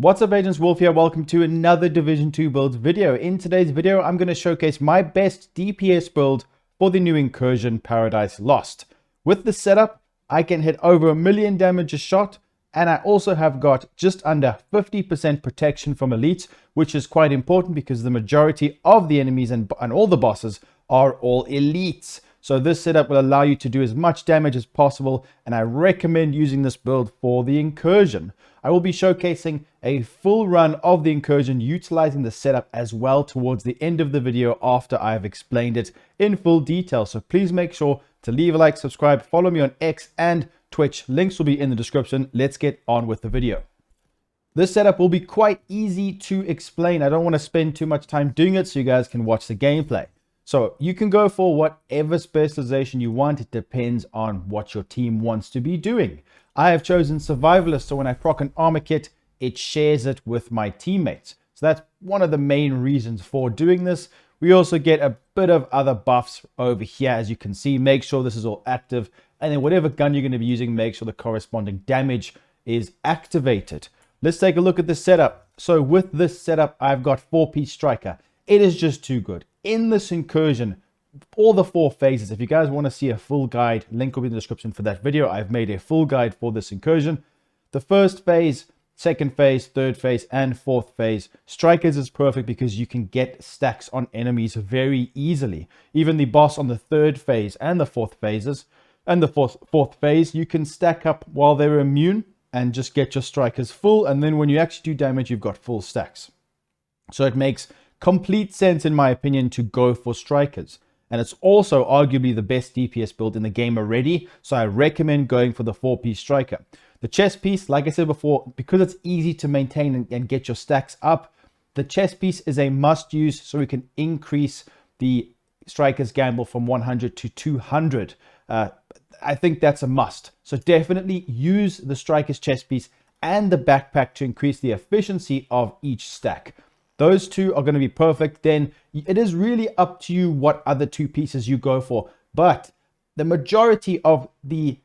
What's up, agents? Wolf here. Welcome to another Division 2 build video. In today's video, I'm going to showcase my best DPS build for the new Incursion Paradise Lost. With the setup, I can hit over 1 million damage a shot, and I also have got just under 50% protection from elites, which is quite important because the majority of the enemies and all the bosses are all elites. So this setup will allow you to do as much damage as possible, and I recommend using this build for the Incursion. I will be showcasing a full run of the Incursion utilizing the setup as well towards the end of the video after I have explained it in full detail. So please make sure to leave a like, subscribe, follow me on X and Twitch. Links will be in the description. Let's get on with the video. This setup will be quite easy to explain. I don't want to spend too much time doing it so you guys can watch the gameplay. So you can go for whatever specialization you want. It depends on what your team wants to be doing. I have chosen Survivalist, so when I proc an armor kit, it shares it with my teammates. So that's one of the main reasons for doing this. We also get a bit of other buffs over here, as you can see. Make sure this is all active. And then whatever gun you're going to be using, make sure the corresponding damage is activated. Let's take a look at the setup. So with this setup, I've got 4-piece striker. It is just too good. In this Incursion, all the 4 phases, if you guys want to see a full guide, link will be in the description for that video. I've made a full guide for this Incursion. The first phase, second phase, third phase, and fourth phase. Strikers is perfect because you can get stacks on enemies very easily. Even the boss on the third phase and the fourth phases, and the fourth phase, you can stack up while they're immune and just get your strikers full. And then when you actually do damage, you've got full stacks. So it makes complete sense, in my opinion, to go for strikers. And it's also arguably the best DPS build in the game already. So I recommend going for the 4-piece striker. The chest piece, like I said before, because it's easy to maintain and get your stacks up, the chest piece is a must use so we can increase the striker's gamble from 100 to 200. I think that's a must. So definitely use the striker's chest piece and the backpack to increase the efficiency of each stack. Those two are going to be perfect. Then it is really up to you what other 2 pieces you go for. But the majority of the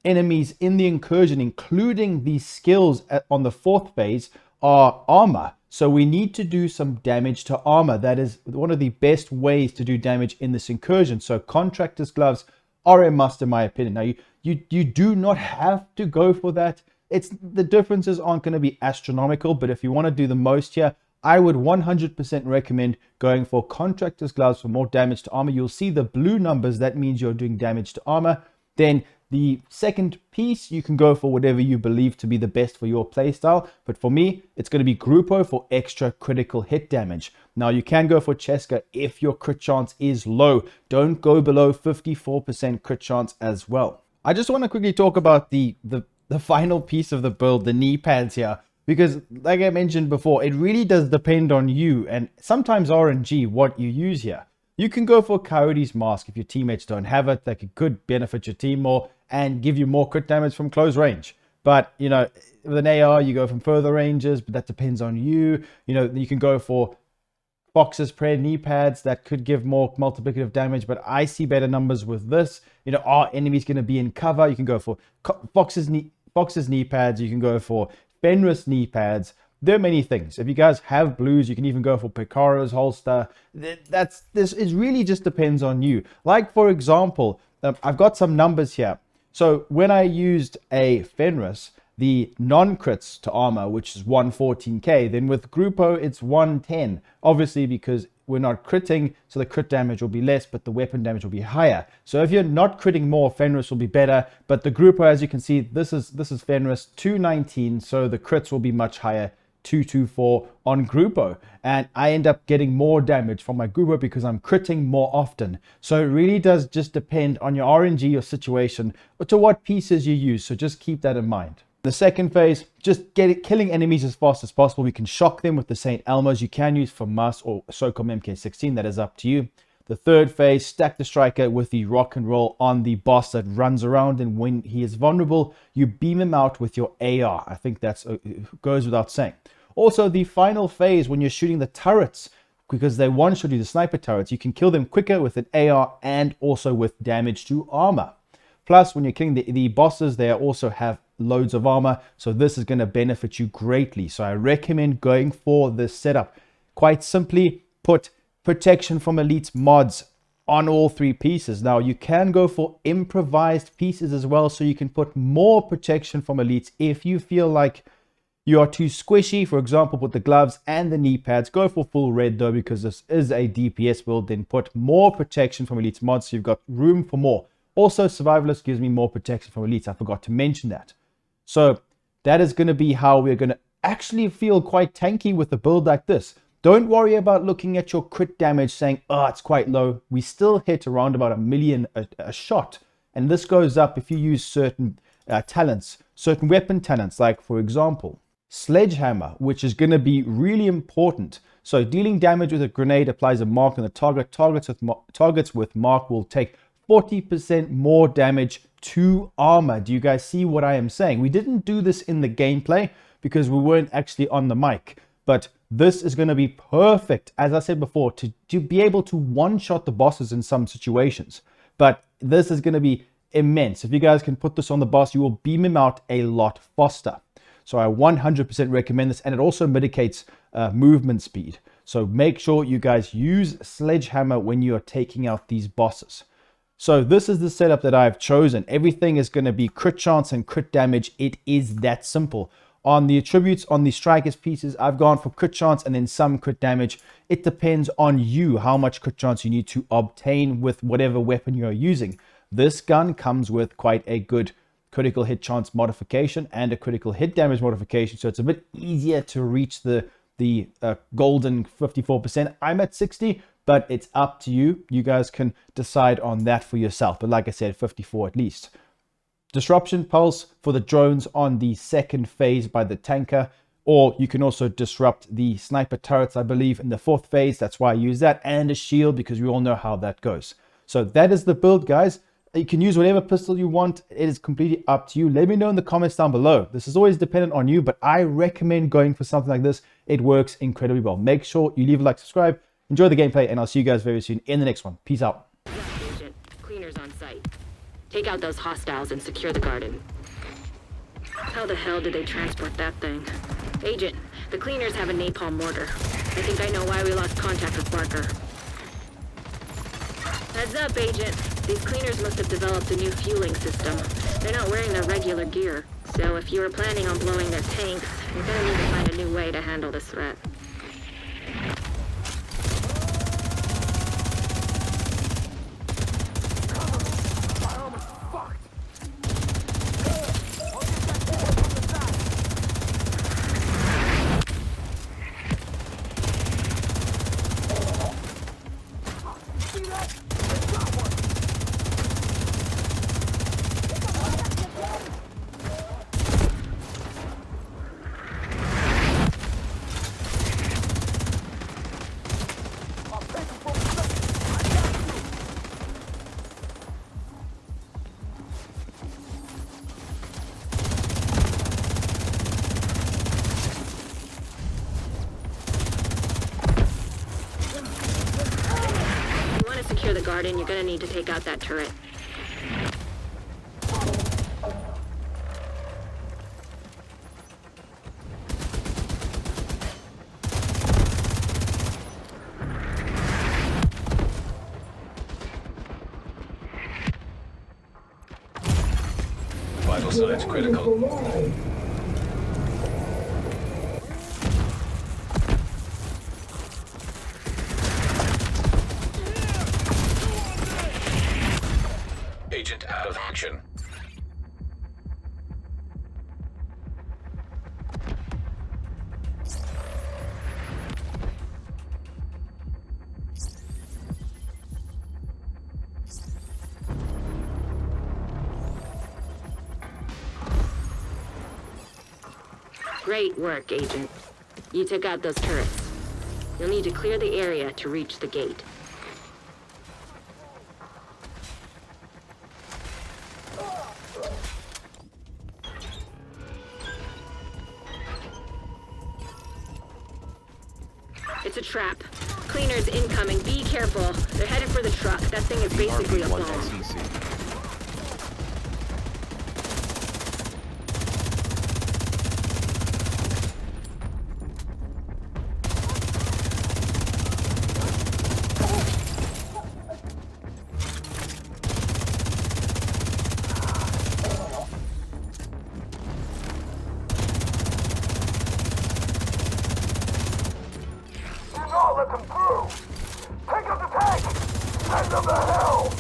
enemies in the Incursion, including the skills on the 4th phase, are armor. So we need to do some damage to armor. That is one of the best ways to do damage in this Incursion. So contractor's gloves are a must, in my opinion. Now, you do not have to go for that. The differences aren't going to be astronomical, but if you want to do the most here, I would 100% recommend going for contractor's gloves for more damage to armor. You'll see the blue numbers. That means you're doing damage to armor. Then the second piece, you can go for whatever you believe to be the best for your playstyle. But for me, it's going to be Grupo for extra critical hit damage. Now, you can go for Cheska if your crit chance is low. Don't go below 54% crit chance as well. I just want to quickly talk about the final piece of the build, the knee pads here, because like I mentioned before, it really does depend on you and sometimes RNG what you use here. You can go for Coyote's Mask if your teammates don't have it. That could benefit your team more and give you more crit damage from close range. But, you know, with an AR, you go from further ranges, but that depends on you. You know, you can go for Fox's prayer knee pads that could give more multiplicative damage, but I see better numbers with this. You know, our enemy's going to be in cover. You can go for Fox's knee pads. You can go for Fenris knee pads. There are many things. If you guys have blues, you can even go for Picaro's holster. It really just depends on you. Like, for example, I've got some numbers here. So when I used a Fenris, the non-crits to armor, which is 114k, then with Grupo, it's 110. Obviously, because we're not critting, so the crit damage will be less, but the weapon damage will be higher. So if you're not critting more, Fenris will be better. But the Grupo, as you can see, this is Fenris 219, so the crits will be much higher, 224 on Grupo. And I end up getting more damage from my Grupo because I'm critting more often. So it really does just depend on your RNG, your situation, or to what pieces you use. So just keep that in mind. The second phase, just killing enemies as fast as possible. We can shock them with the St. Elmo's. You can use FAMAS or SOCOM MK16. That is up to you. The third phase, stack the striker with the rock and roll on the boss that runs around. And when he is vulnerable, you beam him out with your AR. I think that goes without saying. Also, the final phase, when you're shooting the turrets, because they one-shot you, the sniper turrets, you can kill them quicker with an AR and also with damage to armor. Plus, when you're killing the bosses, they also have loads of armor. So this is going to benefit you greatly. So I recommend going for this setup. Quite simply, put protection from elites mods on all 3 pieces. Now you can go for improvised pieces as well, so you can put more protection from elites if you feel like you are too squishy. For example, put the gloves and the knee pads. Go for full red though, because this is a DPS build. Then put more protection from elites mods, so you've got room for more. Also, survivalist gives me more protection from elites. I forgot to mention that. So that is going to be how we're going to actually feel quite tanky with a build like this. Don't worry about looking at your crit damage saying, oh, it's quite low. We still hit around about 1 million a shot. And this goes up if you use certain talents, certain weapon talents, like for example, Sledgehammer, which is going to be really important. So dealing damage with a grenade applies a mark on the target. Targets with mark will take 40% more damage to armor. Do you guys see what I am saying? We didn't do this in the gameplay because we weren't actually on the mic. But this is going to be perfect, as I said before, to be able to one-shot the bosses in some situations. But this is going to be immense. If you guys can put this on the boss, you will beam him out a lot faster. So I 100% recommend this, and it also mitigates movement speed. So make sure you guys use Sledgehammer when you are taking out these bosses. So this is the setup that I've chosen. Everything is going to be crit chance and crit damage. It is that simple. On the attributes, on the strikers pieces, I've gone for crit chance and then some crit damage. It depends on you how much crit chance you need to obtain with whatever weapon you're using. This gun comes with quite a good critical hit chance modification and a critical hit damage modification, so it's a bit easier to reach the golden 54%. I'm at 60, but it's up to you. You guys can decide on that for yourself, but like I said, 54 at least. Disruption pulse for the drones on the 2nd phase by the tanker, or you can also disrupt the sniper turrets, I believe, in the 4th phase. That's why I use that, and a shield, because we all know how that goes. So that is the build, guys. You can use whatever pistol you want. It is completely up to you. Let me know in the comments down below. This is always dependent on you, but I recommend going for something like this. It works incredibly well. Make sure you leave a like, subscribe, enjoy the gameplay, and I'll see you guys very soon in the next one. Peace out. Agent, cleaners on site. Take out those hostiles and secure the garden. How the hell did they transport that thing? Agent, the cleaners have a napalm mortar. I think I know why we lost contact with Barker. Heads up, Agent. These cleaners must have developed a new fueling system. They're not wearing their regular gear, so if you were planning on blowing their tanks, you're gonna need to find a new way to handle this threat. Secure the garden, you're gonna need to take out that turret. Vital signs critical. Agent out of action. Great work, Agent. You took out those turrets. You'll need to clear the area to reach the gate. It's a trap. Cleaners incoming. Be careful. They're headed for the truck. That thing is basically a bomb. let them through! Take out the tank! Send them to hell!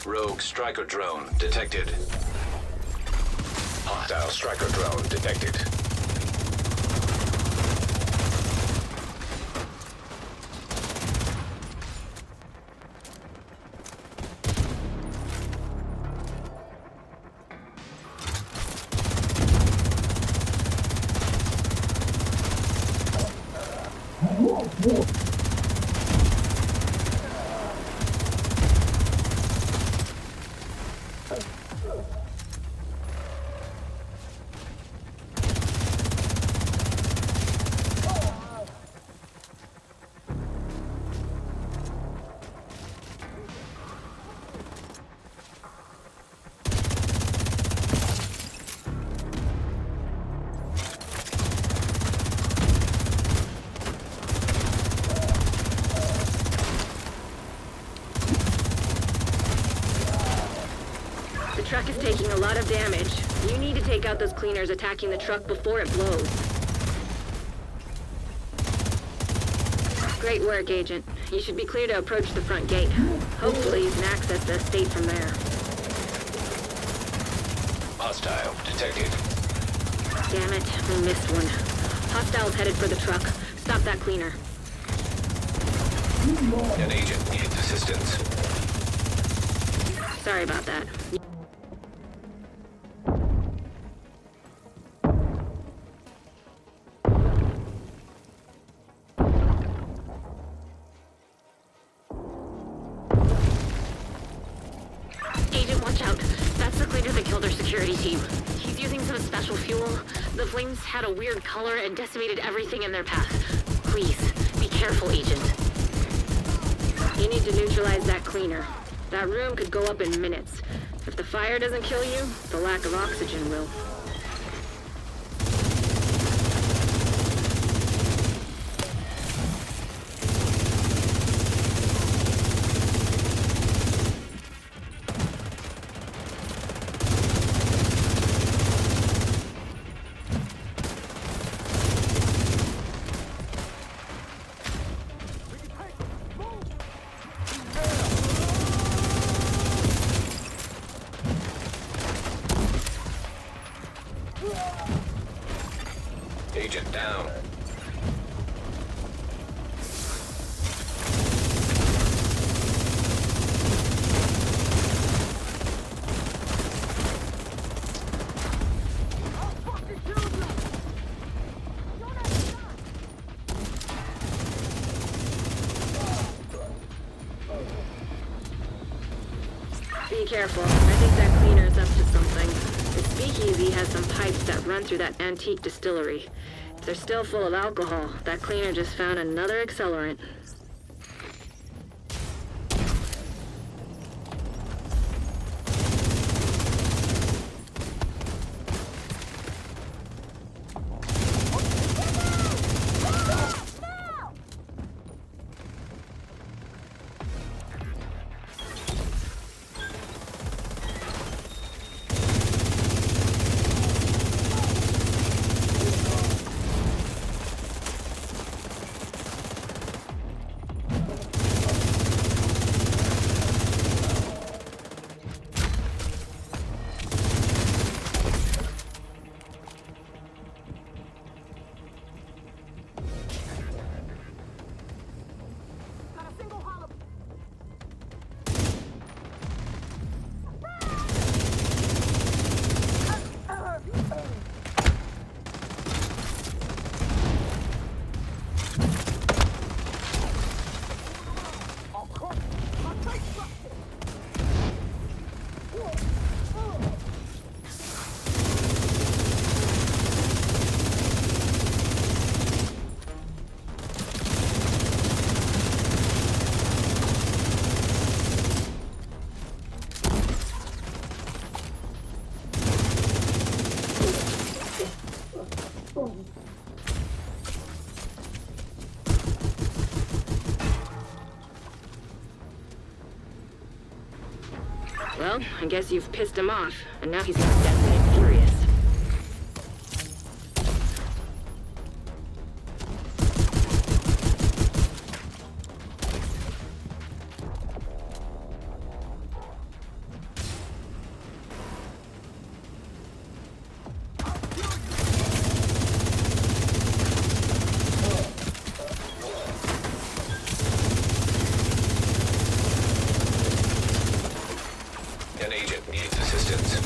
Rogue striker drone detected. Hostile striker drone detected. The truck is taking a lot of damage. You need to take out those cleaners attacking the truck before it blows. Great work, Agent. You should be clear to approach the front gate. Hopefully you can access the estate from there. Hostile detected. Damn it, we missed one. Hostiles headed for the truck. Stop that cleaner. An agent needs assistance. Sorry about that. Agent, watch out. That's the cleaner that killed our security team. He's using some special fuel. The flames had a weird color and decimated everything in their path. Please, be careful, Agent. You need to neutralize that cleaner. That room could go up in minutes. If the fire doesn't kill you, the lack of oxygen will. Agent down. Be careful. I think that cleaner is up to something. The speakeasy has some pipes that run through that antique distillery. If they're still full of alcohol, that cleaner just found another accelerant. Well, I guess you've pissed him off, and now he's not definitely furious. An agent needs assistance.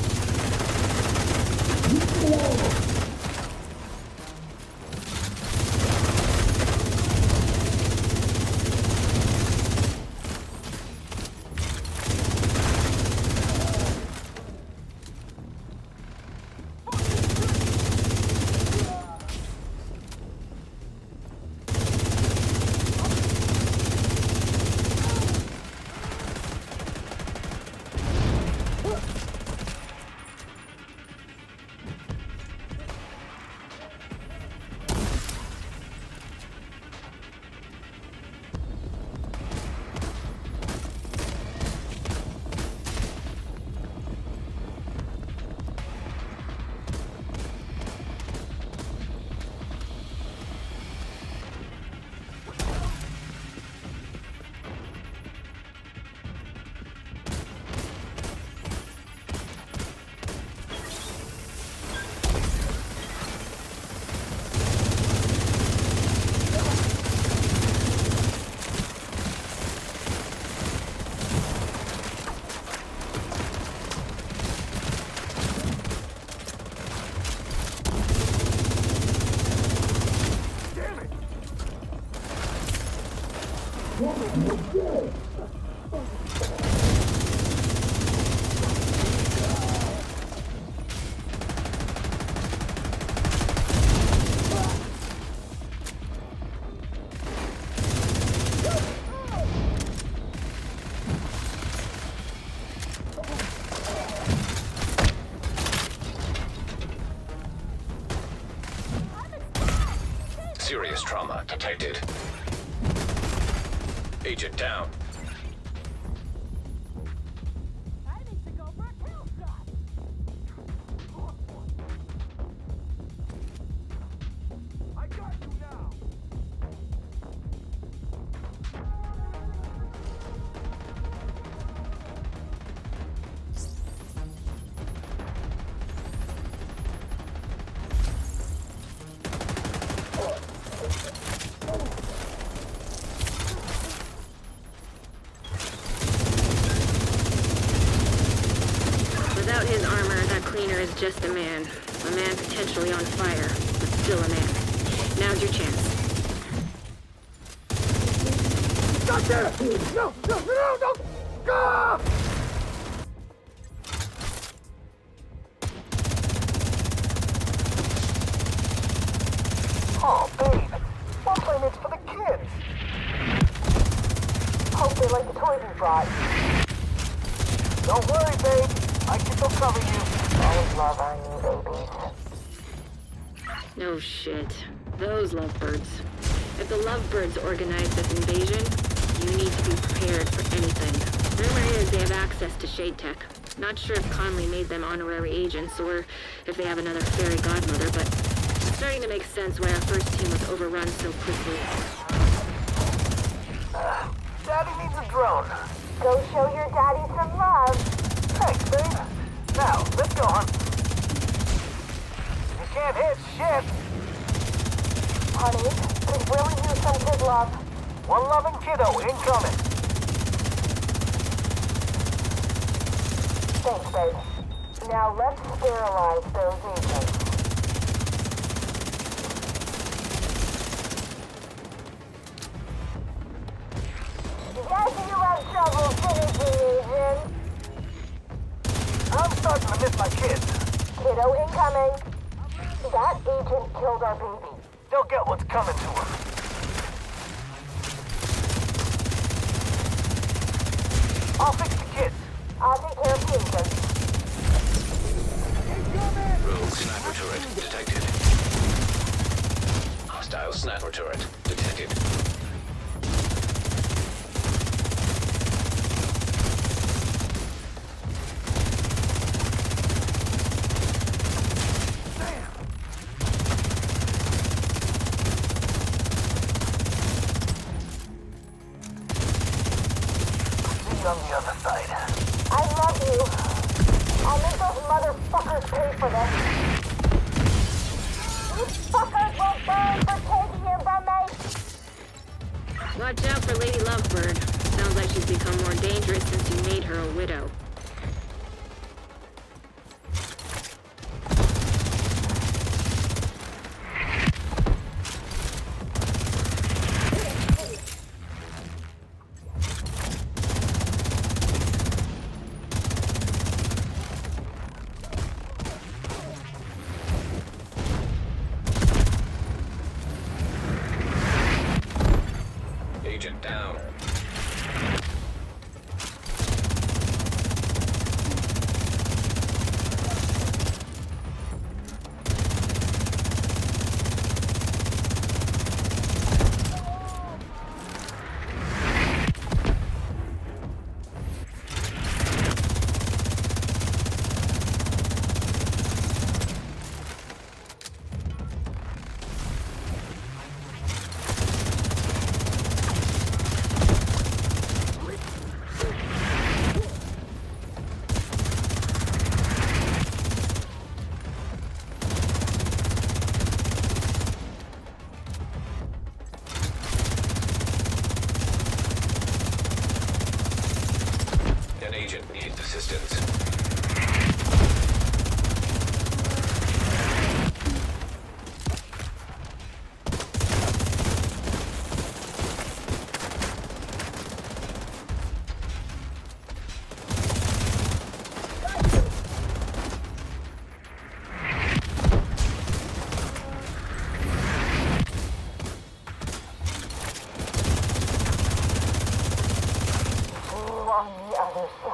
Serious trauma detected. Agent down. I got you now. Without his armor, that cleaner is just a man. A man potentially on fire, but still a man. Now's your chance. Not there! No! No! No! No! Ah! Oh, babe! One playmate's for the kids! Hope they like the toys we brought. Don't worry, babe! I can still cover you. Always love our new babies. No shit. Those lovebirds. If the lovebirds organize this invasion, you need to be prepared for anything. Rumor is they have access to Shade Tech. Not sure if Conley made them honorary agents or if they have another fairy godmother, but it's starting to make sense why our first team was overrun so quickly. Daddy needs a drone. Go show your daddy some love. Thanks, babe. Now, let's go hunt. You can't hit shit. Honey, could really use some kid love. One loving kiddo incoming. Thanks, babe. Now let's sterilize those agents. Guys, you have trouble finishing, agent. I'm starting to miss my kids. Kiddo incoming. That agent killed our baby. They'll get what's coming to her. I'll fix the kids. I'll take care of the agent. Rogue sniper turret detected. Hostile sniper turret detected. on the other side. I love you. I'll make those motherfuckers pay for this. You fuckers will burn for taking your roommate. Watch out for Lady Lovebird. Sounds like she's become more dangerous since you made her a widow. Agent down. An agent needs assistance. On the other side.